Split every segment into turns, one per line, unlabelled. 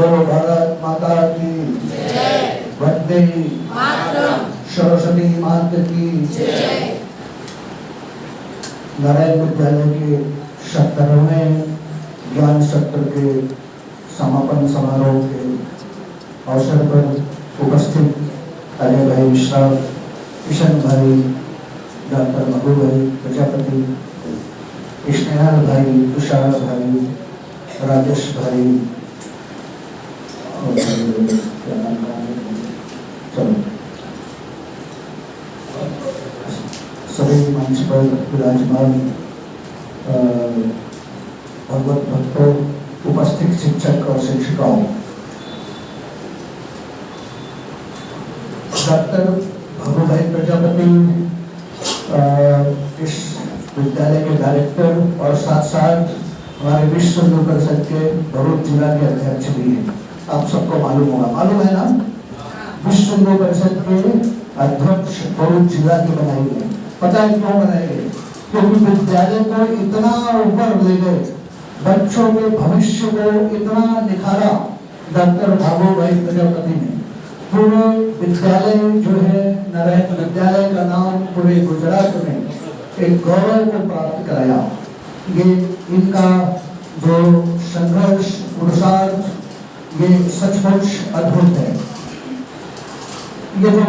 बोलो भारत माता की वंदे सरस्वती माता की। नारायण विद्यालय के 70वें ज्ञान सत्र के समापन समारोह के अवसर पर उपस्थित अजय भाई मिश्रा, किशन भाई, डॉक्टर मधु भाई प्रजापति, कृष्णलाल भाई, तुषार भाई, राजेश भाई और सभी मंच पर विराजमान भगवत भक्तों, उपस्थित शिक्षक और शिक्षिकाओं, डॉक्टर भगु भाई प्रजापति इस विद्यालय के डायरेक्टर और साथ साथ हमारे विश्व हिंदू परिषद के भरूच जिला के अध्यक्ष भी हैं। आप सबको मालूम होगा, मालूम है ना? विश्व हिंदू परिषद के अध्यक्ष भरूच जिला के बनाए गए। पता है क्यों बनाए गए? क्योंकि विद्यालय को इतना ऊपर ले गए, बच्चों के भविष्य को इतना निखारा डॉक्टर भागो भाई प्रजापति ने। पूरे विद्यालय जो है नारायण विद्यालय का नाम पूरे गुजरात में एक गौरव को प्राप्त कराया। ये इनका जो संघर्ष पुरुषार्थ ये सचमुच अद्भुत है। ये जो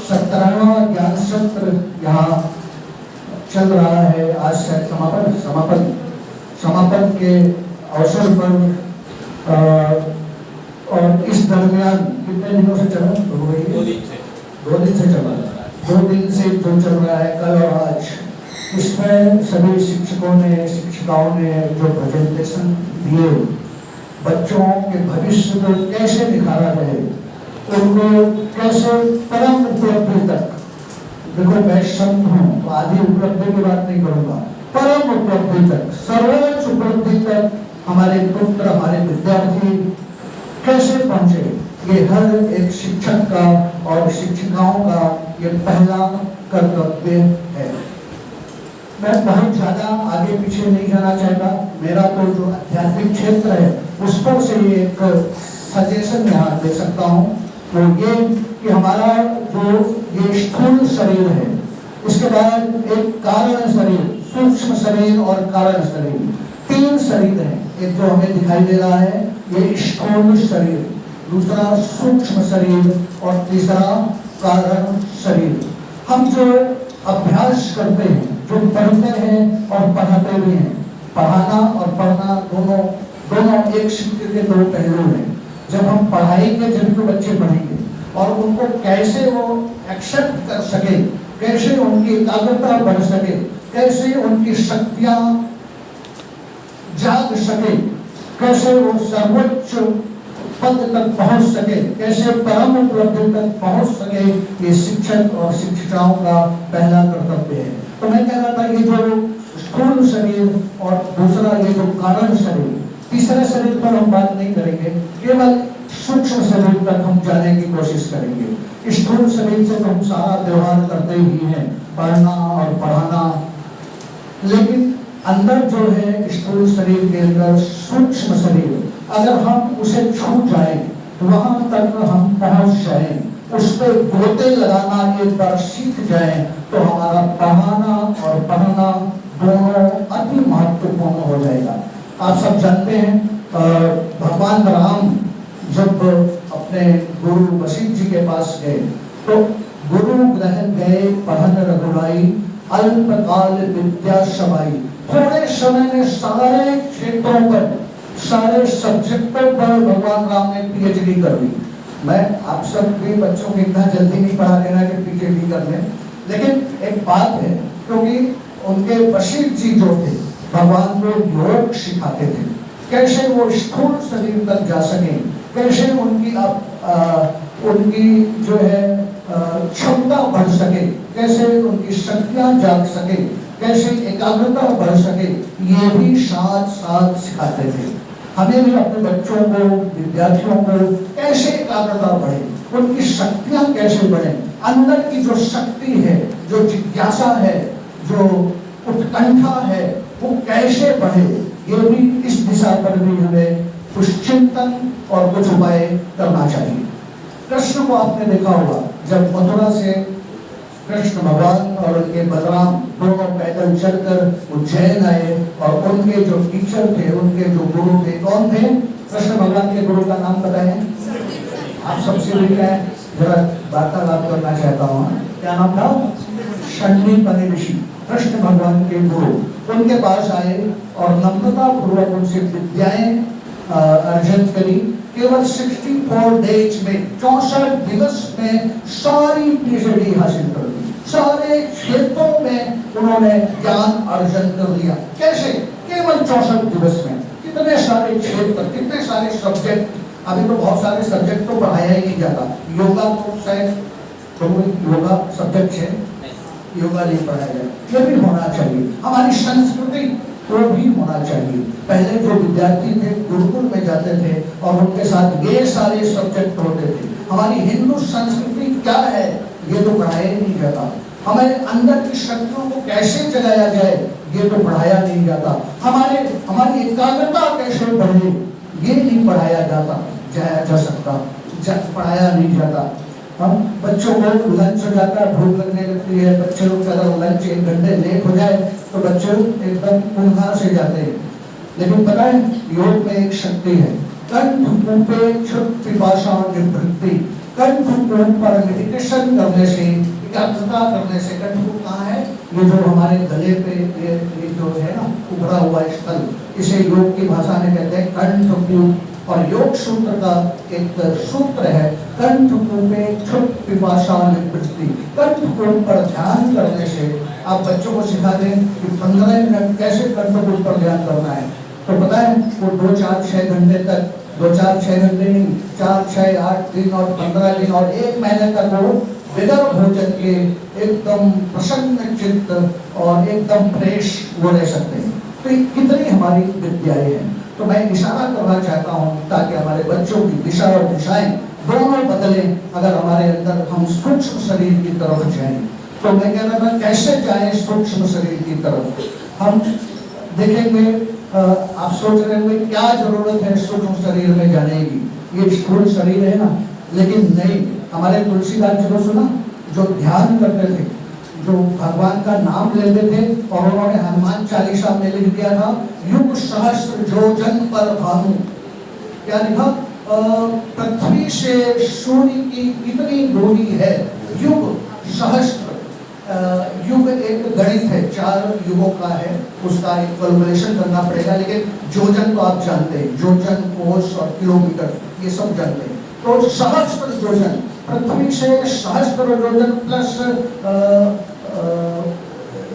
17वां ज्ञान सत्र यहाँ चल रहा है, आज से समापन के अवसर पर और इस दरमियान कितने दिनों से चला? 2 दिन से चला। 2 दिन से जो चल रहा है, कल और आज, इसमें सभी शिक्षकों ने शिक्षिकाओं ने जो प्रेजेंटेशन दिए, बच्चों के भविष्य को कैसे निखारा जाए, उनको कैसे परम उपलब्धि तक, देखो मैं संत हूँ तो आधी उपलब्धि की बात नहीं करूंगा, परम उपलब्धि तक, सर्वोच्च उपलब्धि तक हमारे पुत्र, हमारे विद्यार्थी कैसे पहुंचे, ये हर एक शिक्षक का और शिक्षिकाओं का ये पहला कर्तव्य है। मैं बहुत ज्यादा आगे पीछे नहीं जाना चाहता। मेरा तो जो आध्यात्मिक क्षेत्र है उसको से ये एक सजेशन यहाँ दे सकता हूँ, तो ये कि हमारा जो ये स्थूल शरीर है, इसके बाद एक कारण शरीर, सूक्ष्म शरीर और कारण शरीर, 3 शरीर हैं। एक जो हमें दिखाई दे रहा है ये स्थूल शरीर, दूसरा सूक्ष्म शरीर और तीसरा कारण शरीर। हम जो अभ्यास करते हैं, जो पढ़ते हैं और पढ़ाते भी हैं, पढ़ाना और पढ़ना दोनों एक सिक्के के 2 पहलू हैं। जब हम पढ़ाएंगे जब तो बच्चे पढ़ेंगे, और उनको कैसे वो एक्सेप्ट कर सके, कैसे उनकी एकाग्रता बढ़ सके, कैसे उनकी शक्तियां जाग सके, कैसे वो सर्वोच्च पद तक पहुंच सके, कैसे परम उपलब्धि तक पहुंच सके, ये शिक्षक और शिक्षिकाओं का पहला कर्तव्य है। तो मैं कह रहा था ये जो स्थूल शरीर और दूसरा ये जो कारण शरीर, तीसरे शरीर पर हम बात नहीं करेंगे, केवल सूक्ष्म शरीर तक हम जाने की कोशिश करेंगे। स्थूल शरीर से तो हम सारा व्यवहार करते ही हैं, पढ़ना और पढ़ाना, लेकिन अंदर जो है स्थूल शरीर के अंदर सूक्ष्म शरीर, अगर हम उसे छू जाएं, वहां तक हम पहुंच जाएं, उस पर गोते लगाना एक बार सीख जाएं, तो हमारा पढ़ाना और पढ़ना दोनों अति महत्वपूर्ण हो जाएगा। आप सब जानते हैं भगवान राम जब अपने गुरु वशिष्ठ जी के पास गए, तो गुरु ग्रहण गए पढ़न रघुराई, अल्पकाल विद्या समाई। थोड़े समय में सारे क्षेत्रों पर, सारे सब्जेक्टों पर भगवान राम ने PhD कर ली। मैं आप सब भी बच्चों को इतना जल्दी नहीं पढ़ा देना कि PhD कर लें, लेकिन एक बात है, क्योंकि उनके वशिष्ठ जी जो थे भगवान को योग सिखाते थे, कैसे वो स्थूल शरीर तक जा सके, कैसे उनकी जो है क्षमता बढ़ सके, कैसे उनकी शक्तियां जाग सके, कैसे एकाग्रता बढ़ सके, ये भी साथ साथ सिखाते थे। हमें भी अपने बच्चों को, विद्यार्थियों को कैसे एकाग्रता बढ़े, उनकी शक्तियां कैसे बढ़े, अंदर की जो शक्ति है, जो जिज्ञासा है, जो उत्कंठा है, वो कैसे बढ़े, ये भी इस दिशा पर भी हमें कुछ चिंतन और कुछ उपाय करना चाहिए। कृष्ण को आपने देखा होगा, जब मथुरा से कृष्ण भगवान और उनके बलराम दोनों पैदल चलकर उज्जैन आए और उनके जो टीचर थे, उनके जो गुरु थे, कौन थे? कृष्ण भगवान के गुरु का नाम बताएं। आप सबसे भी क्या है, जरा वार्तालाप करना चाहता हूँ। क्या नाम था? संदीपनी ऋषि, कृष्ण भगवान के गुरु। उनके पास आए और नम्रता पूर्वक उनसे विद्याएं अर्जन करी। केवल 64 डेज में, 64 दिवस में सारी पीएचडी हासिल कर ली। सारे क्षेत्रों में उन्होंने ज्ञान अर्जन कर लिया। कैसे? केवल 64 दिवस में। कितने सारे क्षेत्र, कितने सारे सब्जेक्ट। अभी तो बहुत सारे सब्जेक्ट तो पढ़ाया ही नहीं जाता। योगा तो शायद योगा सब्जेक्ट है, योगा नहीं पढ़ाया जाए, ये भी होना चाहिए। हमारी संस्कृति वो भी होना चाहिए। पहले जो विद्यार्थी थे गुरुकुल में जाते थे और उनके साथ ये सारे सब्जेक्ट होते थे। हमारी हिंदू संस्कृति क्या है ये तो पढ़ाया नहीं जाता। हमारे अंदर की शक्तियों को कैसे जगाया जाए ये तो पढ़ाया नहीं जाता। हमारी एकाग्रता कैसे बढ़े ये नहीं पढ़ाया जा सकता, पढ़ाया नहीं जाता। हम बच्चों को लंच हो जाता है, भूख लगने लगती है, बच्चे लोग अगर लंच 1 घंटे लेट हो जाए तो बच्चे एकदम उन्हार से जाते हैं। लेकिन पता है योग में एक शक्ति है, कंठ कूपे क्षुत पिपासा निवृत्ति। कंठ कूप पर मेडिटेशन करने से, एकाग्रता करने से, कंठ कूप कहाँ है? ये जो हमारे गले पे ये जो है ना उभरा हुआ स्थल, इसे योग की भाषा में कहते हैं कंठ कूप। और योग सूत्र का एक सूत्र है कंठ कूपे क्षुत पिपासा निवृत्ति। कंठ कूप पर ध्यान करने से आप बच्चों को सिखा दें कि 15 मिनट कैसे कंठ कूप पर ध्यान करना है, तो पता है वो 2, 4, 6 घंटे तक, 2, 4, 6 घंटे नहीं, 4, 6, 8 दिन और 15 दिन और 1 महीने तक वो बिना भोजन के एकदम प्रसन्न चित्त और एकदम फ्रेश वो रह सकते हैं। तो कितनी हमारी विद्याएं हैं। तो मैं इशारा करना चाहता हूँ ताकि हमारे बच्चों की दिशा और दिशाएं दोनों बदलें। अगर हमारे अंदर हम सूक्ष्म शरीर की तरफ जाएं, तो मैं कह रहा था कैसे जाएं सूक्ष्म शरीर की तरफ। हम देखेंगे, आप सोच रहे होंगे क्या जरूरत है सूक्ष्म शरीर में जाने की, ये स्थूल शरीर है ना। लेकिन नहीं, हमारे तुलसीदास जी को सुना जो ध्यान करते थे, जो भगवान का नाम लेते थे, और उन्होंने हनुमान चालीसा में लिख दिया था युग सहस्त्र योजन पर भानु। क्या लिखा? पृथ्वी से सूर्य की कितनी दूरी है? युग सहस्त्र। युग एक गणित है, 4 युगों का है, उसका एक कैलकुलेशन करना पड़ेगा। लेकिन योजन तो आप जानते हैं, योजन, कोस और किलोमीटर ये सब जानते हैं। तो सहस्त्र योजन, पृथ्वी से सहस्त्र योजन प्लस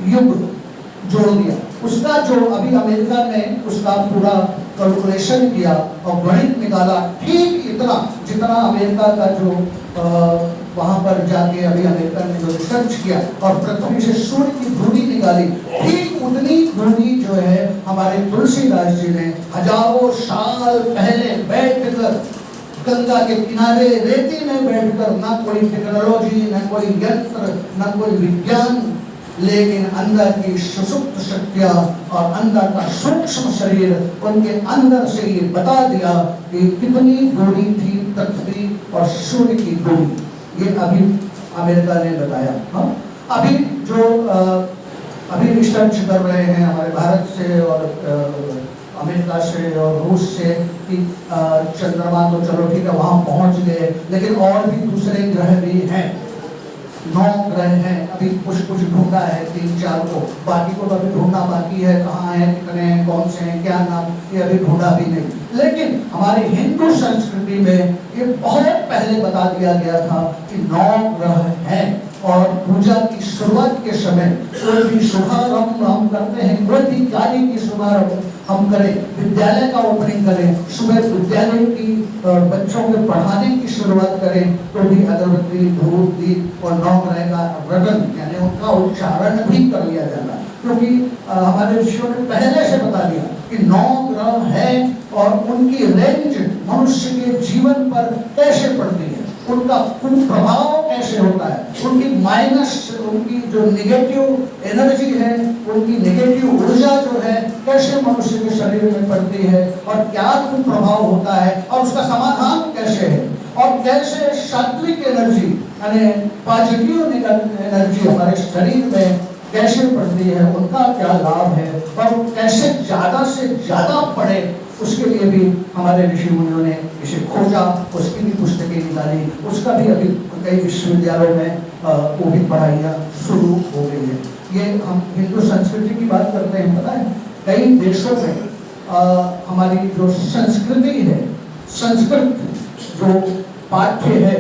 युग जोड़ दिया। उसका जो अभी अमेरिका ने उसका पूरा कैलकुलेशन किया और गणित निकाला, ठीक इतना जितना अमेरिका का जो वहां पर जाके अभी अमेरिका ने जो रिसर्च किया और पृथ्वी से सूर्य की दूरी निकाली, ठीक उतनी दूरी जो है हमारे तुलसीदास जी ने हजारों साल पहले बैठकर गंगा के किनारे रेती में बैठकर, ना कोई टेक्नोलॉजी, ना कोई यंत्र, ना कोई विज्ञान, लेकिन अंदर की सुसुप्त शक्तियां और अंदर का सूक्ष्म शरीर उनके अंदर से ये बता दिया कि कितनी दूरी थी पृथ्वी और सूर्य की दूरी। ये अभी अमेरिका ने बताया। हाँ, अभी जो अभी रिसर्च कर रहे हैं हमारे भारत से और अमेरिका से और रूस से कि चंद्रमा तो चलो ठीक है वहां पहुंच गए, लेकिन और भी दूसरे ग्रह भी हैं, 9 ग्रह हैं। अभी कुछ ढूंढा है 3-4 को, बाकी को तो अभी ढूंढना बाकी है, कहाँ है, कितने हैं, कौन से हैं, क्या नाम, ये अभी ढूंढा भी नहीं। लेकिन हमारी हिंदू संस्कृति में ये बहुत पहले बता दिया गया था कि 9 ग्रह हैं। और पूजा की शुरुआत के समय कोई भी शुभारंभ हम करते हैं, कोई भी कार्य की शुभारंभ हम करें, विद्यालय का ओपनिंग करें, सुबह विद्यालय की बच्चों के पढ़ाने की शुरुआत करें, तो भी अगरबत्ती, धूप, दीप और 9 ग्रह का रटन यानी उनका उच्चारण भी कर लिया जाता है। क्योंकि हमारे ऋषियों ने पहले से बता दिया कि 9 ग्रह हैं और उनकी रेंज मनुष्य के जीवन पर कैसे पड़ती है, उनका कुप्रभाव कैसे होता है, उनकी माइनस, उनकी जो निगेटिव एनर्जी है, उनकी निगेटिव ऊर्जा जो है कैसे मनुष्य के शरीर में पड़ती है और क्या प्रभाव होता है और उसका समाधान कैसे है, और कैसे सात्विक एनर्जी यानी पॉजिटिव एनर्जी हमारे शरीर में कैसे पड़ती है, उनका क्या लाभ है और कैसे ज्यादा से ज्यादा पढ़े, उसके लिए भी हमारे ऋषि मुनियों ने इसे खोजा, उसकी भी पुस्तकें निकाली, उसका भी अभी कई विश्वविद्यालयों में वो भी पढ़ाइयाँ शुरू हो गई है। ये हम हिंदू संस्कृति की बात करते हैं, पता है कई देशों में हमारी जो संस्कृति है, संस्कृत जो पाठ्य है,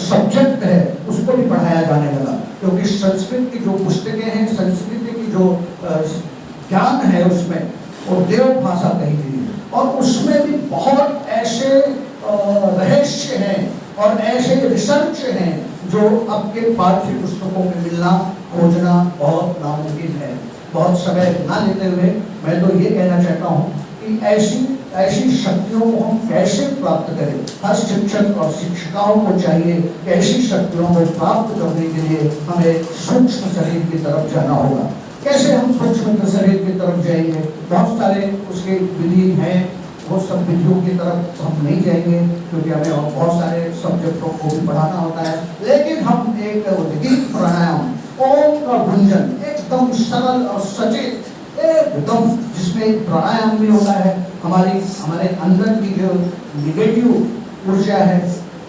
सब्जेक्ट है, उसको भी पढ़ाया जाने लगा, क्योंकि संस्कृत की जो पुस्तकें हैं, संस्कृत की जो ज्ञान है उसमें वो देव भाषा कही गई है, और उसमें भी बहुत ऐसे रहस्य हैं और ऐसे रिसर्च हैं जो आपके पाठ्य पुस्तकों में मिलना, खोजना बहुत नामुमकिन है। बहुत समय ना लेते हुए मैं तो ये कहना चाहता हूँ कि ऐसी शक्तियों को हम कैसे प्राप्त करें। हर शिक्षक और शिक्षिकाओं को चाहिए कि ऐसी शक्तियों को प्राप्त करने के लिए हमें सूक्ष्म शरीर की तरफ जाना होगा। कैसे हम सूक्ष्म शरीर की तरफ जाएंगे, बहुत सारे उसके विधि हैं, वो सब विधियों की तरफ हम नहीं जाएंगे क्योंकि हमें बहुत सारे सब्जेक्टों को भी पढ़ाना होता है, लेकिन हम एक उद्गीत प्राणायाम, ओम का गुंजन, एकदम सरल और सचेत, एकदम जिसमें प्राणायाम भी होता है, हमारे अंदर की जो निगेटिव ऊर्जा है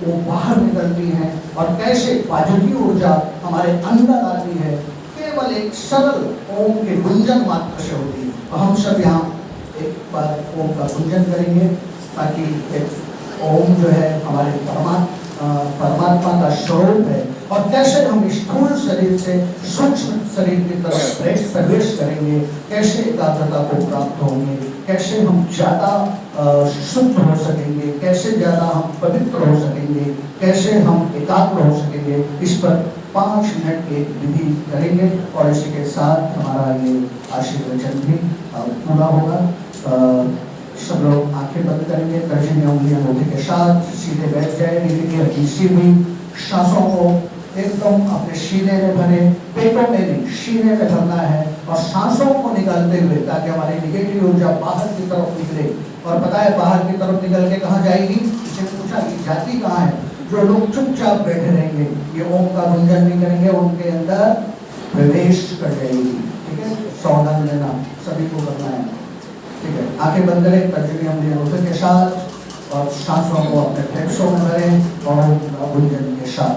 वो बाहर निकलती है और कैसे पॉजिटिव ऊर्जा हमारे अंदर आती है, केवल एक सरल ओम के गुंजन मात्र से होती है। तो हम सब यहाँ एक बार ओम का गुंजन करेंगे ताकि एक ओम जो है हमारे परमात्मा का स्वरूप है, और कैसे हम स्थूल शरीर से सूक्ष्म शरीर की तरफ प्रवेश करेंगे, कैसे एकाग्रता को प्राप्त होंगे, कैसे हम ज्यादा शुद्ध हो सकेंगे, कैसे ज्यादा हम पवित्र हो सकेंगे, कैसे हम एकाग्र हो सकेंगे, इस पर 5 मिनट की एक विधि करेंगे और इसी के साथ हमारा ये आशीर्वचन भी पूरा होगा। सब लोग आंखें बंद करेंगे, तर्जनी उंगलियां मुट्ठी के साथ सीधे बैठ जाए, नीचे सीधी सांसों को एकदम अपने सीने में भरे, पेटों में नहीं सीने में भरना है और सांसों को निकालते हुए, ताकि हमारी निगेटिव ऊर्जा बाहर की तरफ निकले। और पता है बाहर की तरफ निकल के कहाँ जाएगी, इसे पूछा कि जाती कहाँ है। जो लोग चुपचाप बैठे रहेंगे, ये ओम का गुंजन नहीं करेंगे, उनके अंदर प्रवेश कर जाएगी। ठीक है, सावधान लेना, सभी को करना है। ठीक है, आंखें बंद करें, तर्जनी उंगलियां के साथ और सांसों को अपने फेफड़ों में भरें और गुंजन के साथ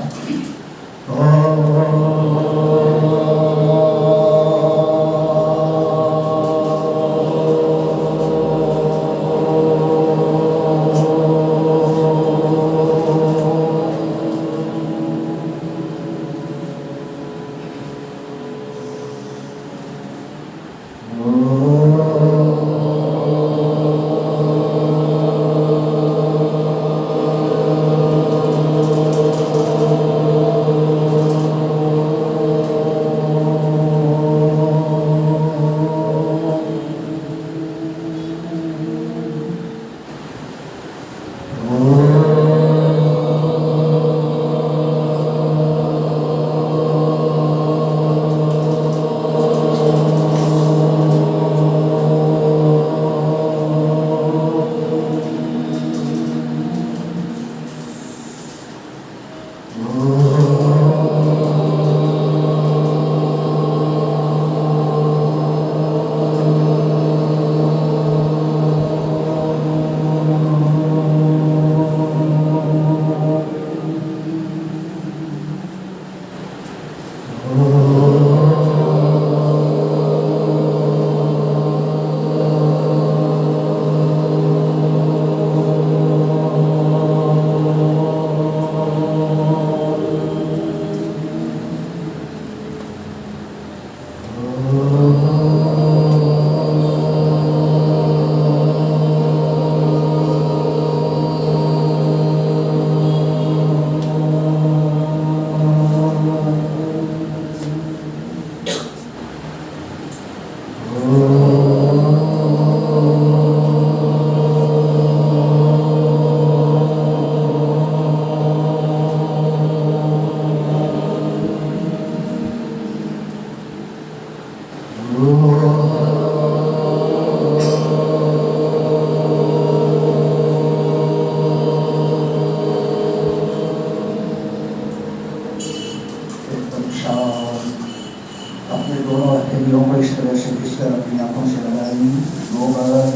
तरह से बिस्तर अपनी आंखों से लगाई, 2 बार,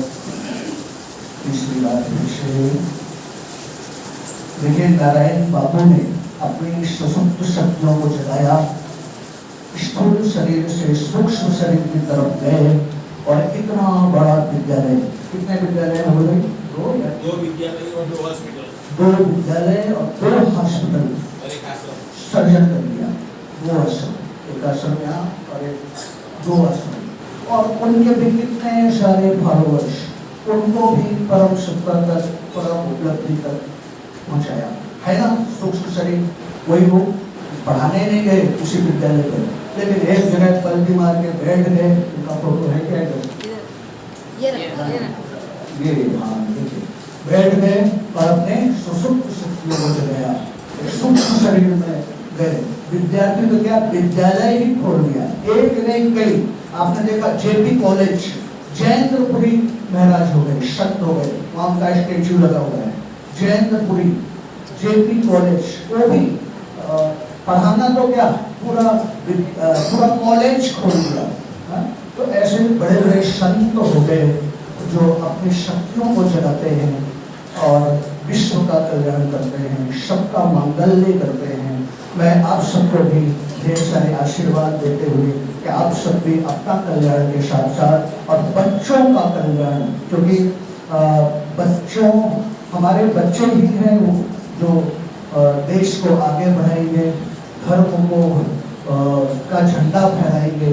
तीसरी बार फिर से। देखिए नारायण बाबू ने अपनी सुसुप्त शक्तियों को जगाया, स्थूल शरीर से सूक्ष्म शरीर की तरफ गए और इतना बड़ा विद्यालय, कितने विद्यालय हो गए? 2
विद्यालय और 2 हॉस्पिटल,
2 विद्यालय और 2 हॉस्पिटल सर्जन कर दिया। 2 आश्रम, एक आश्रम यहाँ और 2 आश्रम, और उनके भी कितने सारे फॉलोअर्स, उनको भी परम सत्ता तक, परम उपलब्धि तक पहुंचाया, है ना। सूक्ष्म शरीर वही वो पढ़ाने नहीं गए उसी विद्यालय पर, लेकिन एक जगह पलटी मार के बैठ गए। उनका फोटो है क्या? ये हाँ, देखिए बैठ गए और अपने सुसुप्त शक्तियों को जगाया, सूक्ष्म शरीर में गए। विद्यार्थी तो क्या विद्यालय ही खोल दिया, एक नहीं कई। आपने देखा जेपी कॉलेज, जयेंद्रपुरी महाराज हो गए, शक्त हो गए, वहां का स्टेच्यू लगा हुआ है, जयेंद्रपुरी जेपी कॉलेज। वो भी पढ़ाना तो क्या पूरा कॉलेज खोल दिया। तो ऐसे बड़े बड़े संत हो गए जो अपनी शक्तियों को जगाते हैं और विश्व का कल्याण करते हैं, सबका मांगल्य करते हैं। मैं आप सबको भी ढेर सारे आशीर्वाद देते हुए कि आप सब भी अपना कल्याण के साथ साथ और बच्चों का कल्याण, क्योंकि बच्चों, हमारे बच्चे ही हैं वो जो देश को आगे बढ़ाएंगे, धर्म को का झंडा फहराएंगे।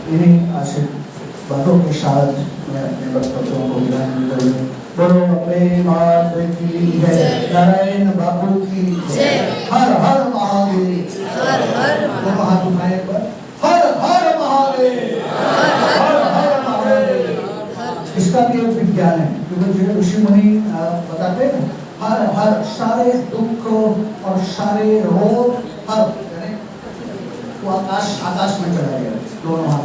इन्हीं आशीर्वादों के साथ मैं अपने वक्तव्यों को विराम करूँ। बोलो अपने मात की जय, नारायण बाबू की जय, हर हर महादेव, हर हर महादेव, हर हर महादेव, हर हर महादेव। इसका भी एक विज्ञान है, क्योंकि ऋषि मुनि बताते हैं हर हर, सारे दुख और सारे रोग, हर वो आकाश में चला गया दोनों हाथ